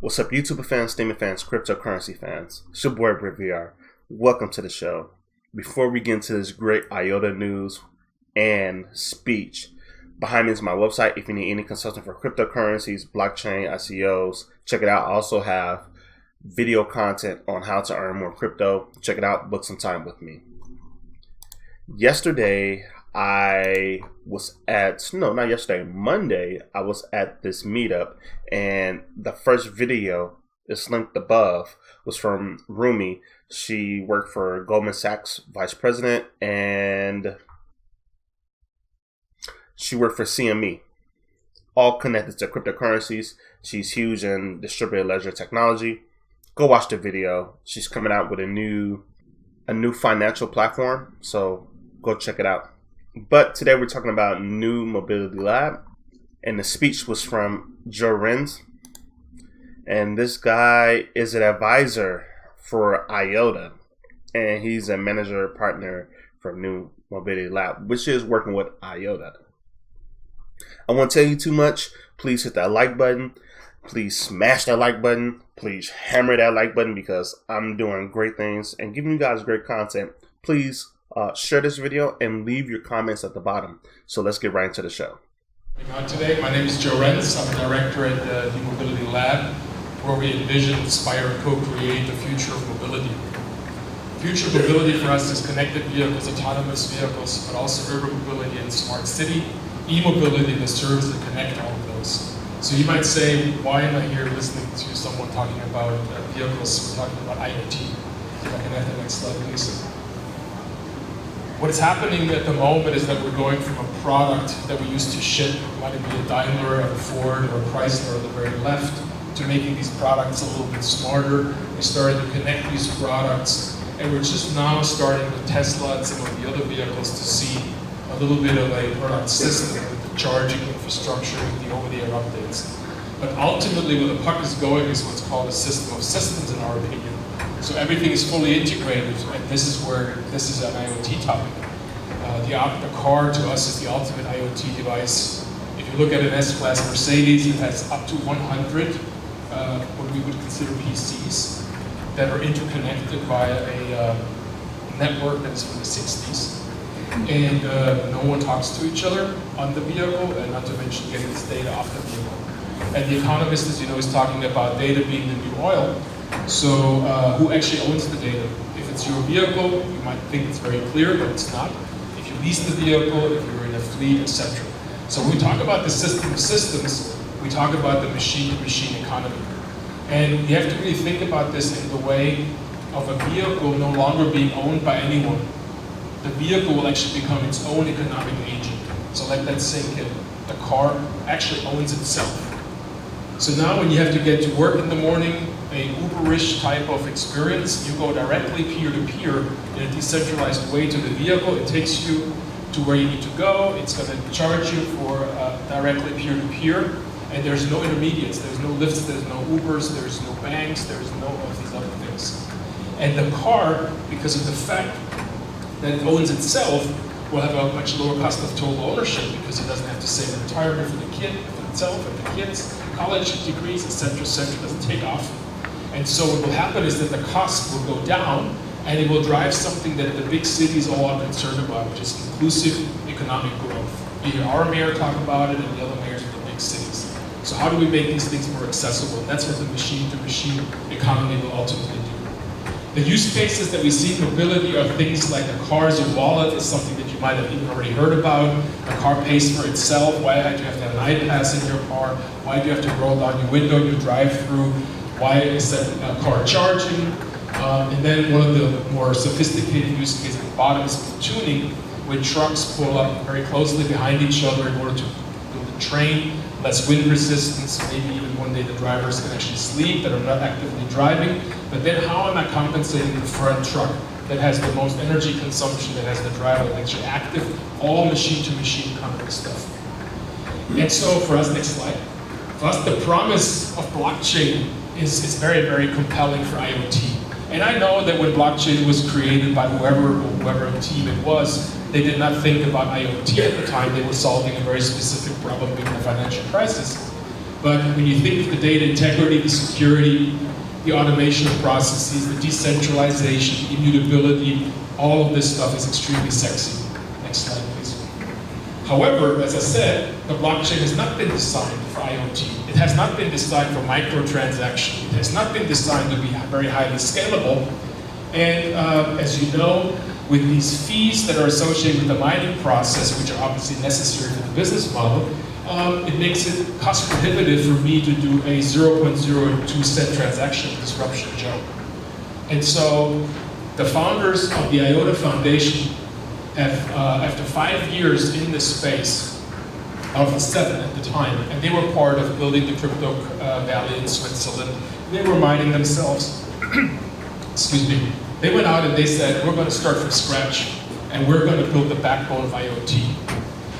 What's up, YouTuber fans, streaming fans, cryptocurrency fans? It's your boy, BritVR. Welcome to the show. Before we get into this great IOTA news and speech, behind me is my website. If you need any consulting for cryptocurrencies, blockchain, ICOs, check it out. I also have video content on how to earn more crypto. Check it out. Book some time with me. Yesterday, Monday, I was at this meetup, and the first video is linked above was from Rumi. She worked for Goldman Sachs vice president, and she worked for CME, all connected to cryptocurrencies. She's huge in distributed ledger technology. Go watch the video. She's coming out with a new financial platform, so go check it out. But today we're talking about New Mobility Lab, and the speech was from Renz. And this guy is an advisor for IOTA, and he's a manager partner for New Mobility Lab, which is working with IOTA. I won't tell you too much. Please hit that like button. Please smash that like button. Please hammer that like button, because I'm doing great things and giving you guys great content. Please share this video and leave your comments at the bottom. So let's get right into the show. Today, my name is Renz. I'm a director at the New Mobility Lab, where we envision, inspire, and co-create the future of mobility. Future mobility for us is connected vehicles, autonomous vehicles, but also urban mobility and smart city, e-mobility that serves to connect all of those. So you might say, why am I here listening to someone talking about vehicles? We're talking about IoT. If I can have the next slide, please. What is happening at the moment is that we're going from a product that we used to ship, might it be a Daimler, a Ford, or a Chrysler on the very left, to making these products a little bit smarter. We started to connect these products, and we're just now starting with Tesla and some of the other vehicles to see a little bit of a product system with the charging infrastructure, with the over-the-air updates. But ultimately, where the puck is going is what's called a system of systems, in our opinion. So everything is fully integrated, and this is an IoT topic. The car to us is the ultimate IoT device. If you look at an S-Class Mercedes, it has up to 100 what we would consider PCs that are interconnected via a network that is from the 60s. And no one talks to each other on the vehicle, and not to mention getting this data off the vehicle. And the economist, as you know, is talking about data being the new oil. So who actually owns the data? If it's your vehicle, you might think it's very clear, but it's not. If you lease the vehicle, if you're in a fleet, etc. So when we talk about the system of systems, we talk about the machine-to-machine economy. And you have to really think about this in the way of a vehicle no longer being owned by anyone. The vehicle will actually become its own economic agent. So let that sink in. The car actually owns itself. So now when you have to get to work in the morning, a Uber-ish type of experience, you go directly peer-to-peer in a decentralized way to the vehicle. It takes you to where you need to go. It's going to charge you for directly peer-to-peer. And there's no intermediates. There's no Lyfts, there's no Ubers, there's no banks, there's no of these other things. And the car, because of the fact that it owns itself, will have a much lower cost of total ownership, because it doesn't have to save retirement for the kid, for itself, and the kids, college degrees, etc., doesn't take off. And so what will happen is that the cost will go down, and it will drive something that the big cities all are concerned about, which is inclusive economic growth. You hear our mayor talk about it, and the other mayors of the big cities. So how do we make these things more accessible? And that's what the machine-to-machine economy will ultimately do. The use cases that we see in mobility are things like a car as a wallet is something that you might have even already heard about. A car pays for itself. Why do you have to have an iPass in your car? Why do you have to roll down your window, your drive-through? Why is that car charging? And then one of the more sophisticated use cases at the bottom is platooning, where trucks pull up very closely behind each other in order to build a train, less wind resistance, maybe even one day the drivers can actually sleep that are not actively driving. But then how am I compensating the front truck that has the most energy consumption, that has the driver that's actually active, all machine-to-machine economy stuff. And so for us, next slide, for us the promise of blockchain is very, very compelling for IoT. And I know that when blockchain was created by whoever team it was, they did not think about IoT at the time. They were solving a very specific problem being the financial crisis. But when you think of the data integrity, the security, the automation of processes, the decentralization, the immutability, all of this stuff is extremely sexy. Next slide, please. However, as I said, the blockchain has not been designed for IoT. It has not been designed for microtransaction. It has not been designed to be very highly scalable. And as you know, with these fees that are associated with the mining process, which are obviously necessary for the business model, it makes it cost prohibitive for me to do a 0.02 cent transaction disruption joke. And so the founders of the IOTA Foundation have, after 5 years in this space, out of 7 at the time, and they were part of building the crypto valley in Switzerland, they were mining themselves. Excuse me. They went out and they said, we're going to start from scratch, and we're going to build the backbone of IoT.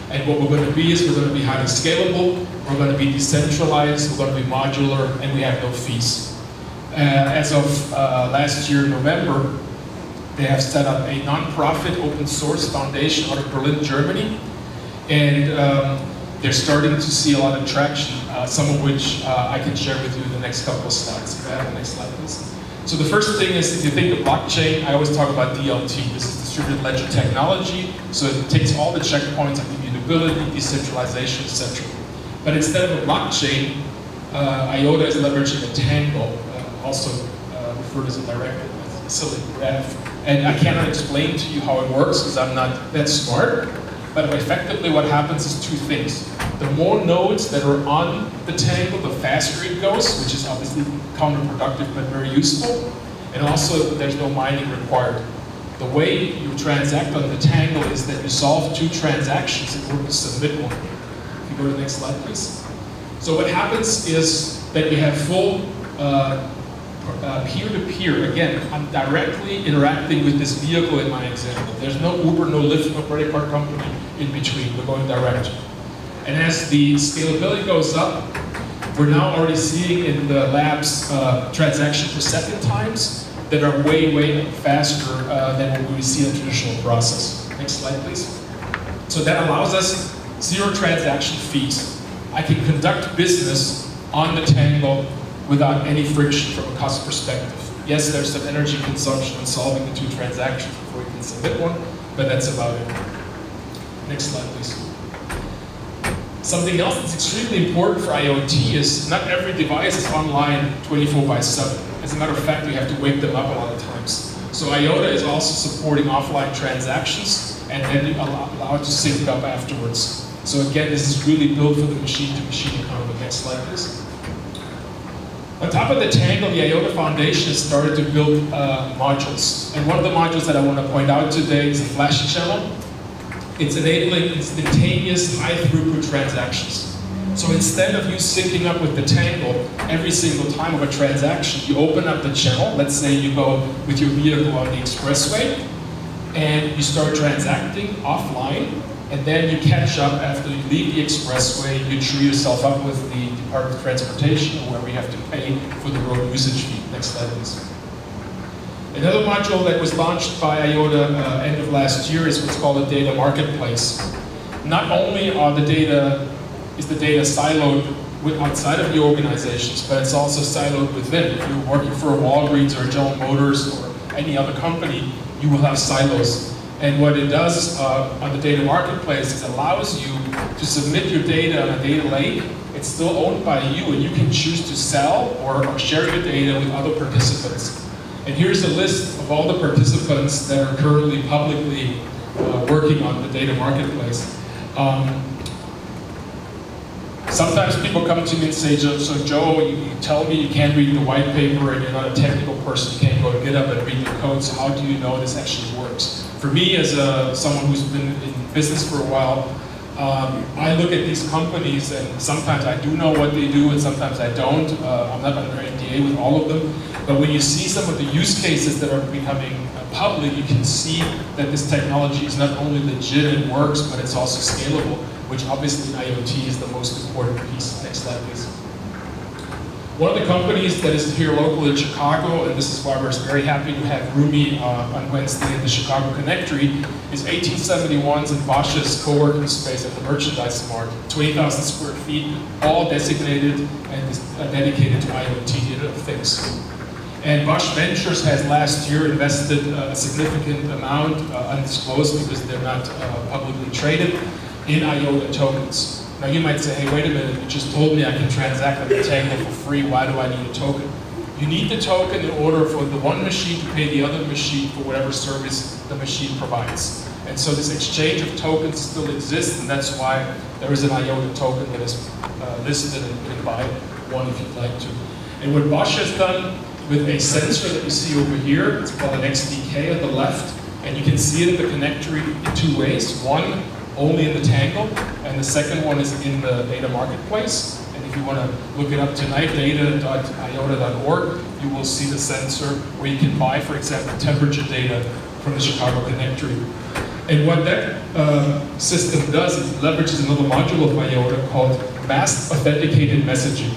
And what we're going to be is we're going to be highly scalable, we're going to be decentralized, we're going to be modular, and we have no fees. As of last year, November, they have set up a non-profit open source foundation out of Berlin, Germany. And they're starting to see a lot of traction, some of which I can share with you in the next couple of slides. If I have the next slide, please. So the first thing is, if you think of blockchain, I always talk about DLT. This is distributed ledger technology. So it takes all the checkpoints of immutability, decentralization, etc. But instead of a blockchain, IOTA is leveraging a Tangle, also referred as a directed silly graph. And I cannot explain to you how it works because I'm not that smart. But effectively what happens is 2 things. The more nodes that are on the Tangle, the faster it goes, which is obviously counterproductive but very useful. And also there's no mining required. The way you transact on the Tangle is that you solve 2 transactions in order to submit one. If you go to the next slide, please. So what happens is that you have full peer-to-peer. Again, I'm directly interacting with this vehicle in my example. There's no Uber, no Lyft, no credit card company in between. We're going direct. And as the scalability goes up, we're now already seeing in the labs transaction per second times that are way, way faster than what we see in a traditional process. Next slide, please. So that allows us 0 transaction fees. I can conduct business on the Tangle without any friction from a cost perspective. Yes, there's some energy consumption in solving the 2 transactions before you can submit one, but that's about it. Next slide, please. Something else that's extremely important for IoT is not every device is online 24/7. As a matter of fact, we have to wake them up a lot of times. So IOTA is also supporting offline transactions and then allow it to sync up afterwards. So again, this is really built for the machine-to-machine economy. Next slide, please. On top of the Tangle, the IOTA Foundation has started to build modules. And one of the modules that I want to point out today is a flash channel. It's enabling instantaneous high-throughput transactions. So instead of you syncing up with the Tangle every single time of a transaction, you open up the channel. Let's say you go with your vehicle on the expressway, and you start transacting offline, and then you catch up after you leave the expressway, you tree yourself up with the Department of Transportation, where we have to pay for the road usage fee. Next slide, please. Another module that was launched by IOTA end of last year is what's called a data marketplace. Not only is the data siloed outside of the organizations, but it's also siloed within. If you're working for a Walgreens or a General Motors or any other company, you will have silos. And what it does on the data marketplace is allows you to submit your data on a data lake. It's still owned by you, and you can choose to sell or share your data with other participants. And here's a list of all the participants that are currently publicly working on the data marketplace. Sometimes people come to me and say, so Joe, you tell me you can't read the white paper and you're not a technical person, you can't go to GitHub and read the code, so how do you know this actually works? For me, as someone who's been in business for a while, I look at these companies and sometimes I do know what they do and sometimes I don't. I'm not under NDA with all of them. But when you see some of the use cases that are becoming public, you can see that this technology is not only legit and works, but it's also scalable, which obviously in IoT is the most important piece. Next slide, please. One of the companies that is here locally in Chicago, and this is why we're very happy to have Rumi on Wednesday in the Chicago Connectory, is 1871's and Bosch's co-working space at the Merchandise Mart, 20,000 square feet, all designated and dedicated to IoT, Internet of Things. And Bosch Ventures has last year invested a significant amount, undisclosed because they're not publicly traded, in IOTA tokens. Now you might say, hey, wait a minute, you just told me I can transact on the Tangle for free, why do I need a token? You need the token in order for the one machine to pay the other machine for whatever service the machine provides. And so this exchange of tokens still exists, and that's why there is an IOTA token that is listed, and you can buy one if you'd like to. And what Bosch has done with a sensor that you see over here, it's called an XDK at the left, and you can see it in the connectory in two ways. One, only in the Tangle, and the second one is in the data marketplace. And if you want to look it up tonight, data.iota.org, you will see the sensor where you can buy, for example, temperature data from the Chicago Connectory. And what that system does is it leverages another module of IOTA called masked authenticated messaging.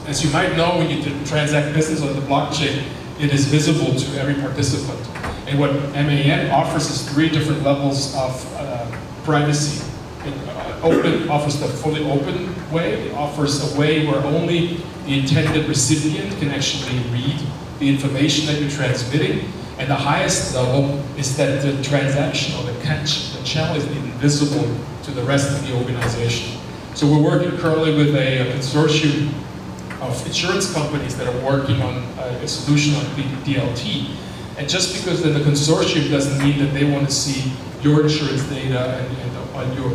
As you might know, when you transact business on the blockchain, it is visible to every participant. And what MAN offers is 3 different levels of privacy. It offers the fully open way. It offers a way where only the intended recipient can actually read the information that you're transmitting. And the highest level is that the transaction or the channel is invisible to the rest of the organization. So we're working currently with a consortium of insurance companies that are working on a solution on DLT. And just because then the consortium doesn't mean that they want to see your insurance data and your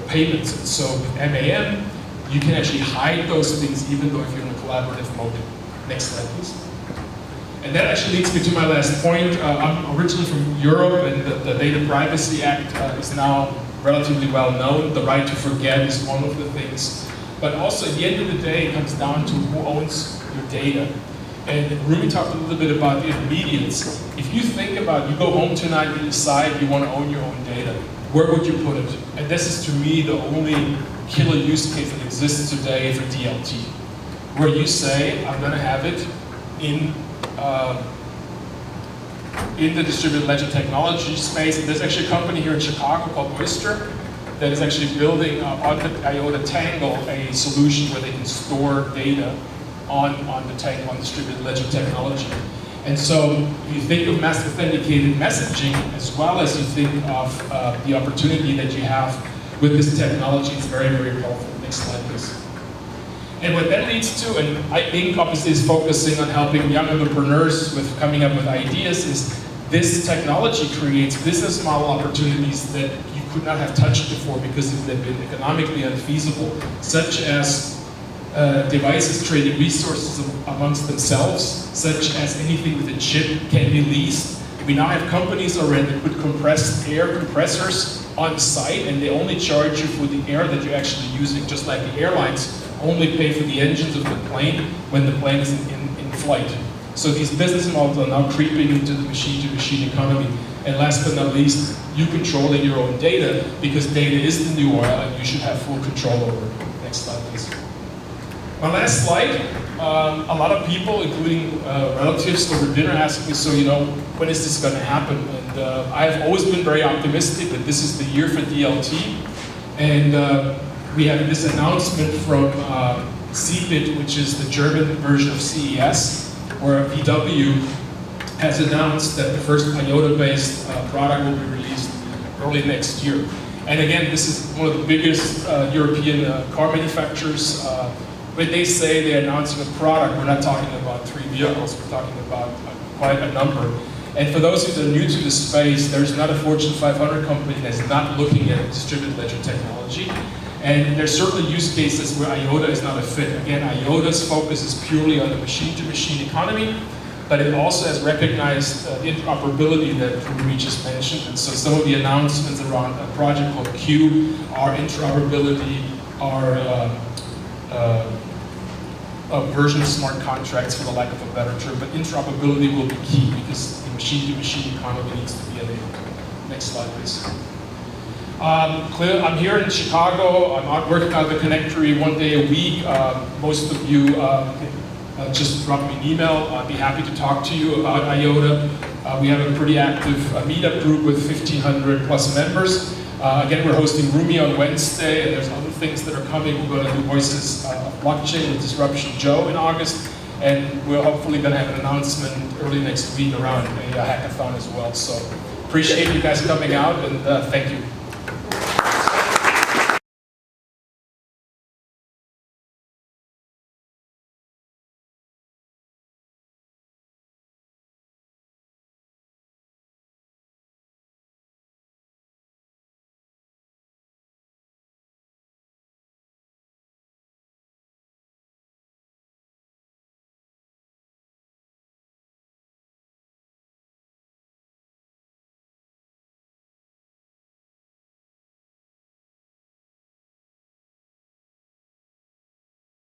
payments. And so with MAN, you can actually hide those things even though if you're in a collaborative mode. Next slide, please. And that actually leads me to my last point. I'm originally from Europe, and the Data Privacy Act is now relatively well known. The right to forget is one of the things. But also at the end of the day, it comes down to who owns your data. And Rumi talked a little bit about the intermediates. If you think about, you go home tonight, you decide you want to own your own data, where would you put it? And this is to me the only killer use case that exists today for DLT, where you say, I'm going to have it in the distributed ledger technology space. And there's actually a company here in Chicago called Oyster that is actually building on the IOTA Tangle a solution where they can store data on the Tangle, on distributed ledger technology. And so if you think of mass authenticated messaging, as well as you think of the opportunity that you have with this technology, it's very, very powerful. Next slide, please. And what that leads to, and Inc. obviously is focusing on helping young entrepreneurs with coming up with ideas, is this technology creates business model opportunities that you could not have touched before because they've been economically unfeasible, such as devices trading resources amongst themselves, such as anything with a chip can be leased. We now have companies already that put compressed air compressors on site, and they only charge you for the air that you're actually using, just like the airlines only pay for the engines of the plane when the plane is in flight. So these business models are now creeping into the machine-to-machine economy. And last but not least, you controlling your own data, because data is the new oil and you should have full control over it. Next slide, please. My last slide, a lot of people, including relatives over dinner, ask me, so when is this going to happen? And I have always been very optimistic that this is the year for DLT. And we have this announcement from CeBIT, which is the German version of CES, where VW has announced that the first IOTA-based product will be released early next year. And again, this is one of the biggest European car manufacturers. When they say they're announcing a product, we're not talking about 3 vehicles, we're talking about quite a number. And for those who are new to the space, there's not a Fortune 500 company that's not looking at distributed ledger technology. And there's certainly use cases where IOTA is not a fit. Again, IOTA's focus is purely on the machine-to-machine economy, but it also has recognized the interoperability that Rumi just mentioned. And so some of the announcements around a project called Q are interoperability, are version of smart contracts, for the lack of a better term, but interoperability will be key because the machine-to-machine economy needs to be enabled. Next slide, please. I'm here in Chicago. I'm out working on the connectory 1 day a week. Most of you can just drop me an email. I'd be happy to talk to you about IOTA. We have a pretty active meetup group with 1,500 plus members. Again, we're hosting Rumi on Wednesday, and there's other things that are coming. We're going to do Voices of Blockchain with Disruption Joe in August, and we're hopefully going to have an announcement early next week around a hackathon as well. So appreciate you guys coming out, and thank you.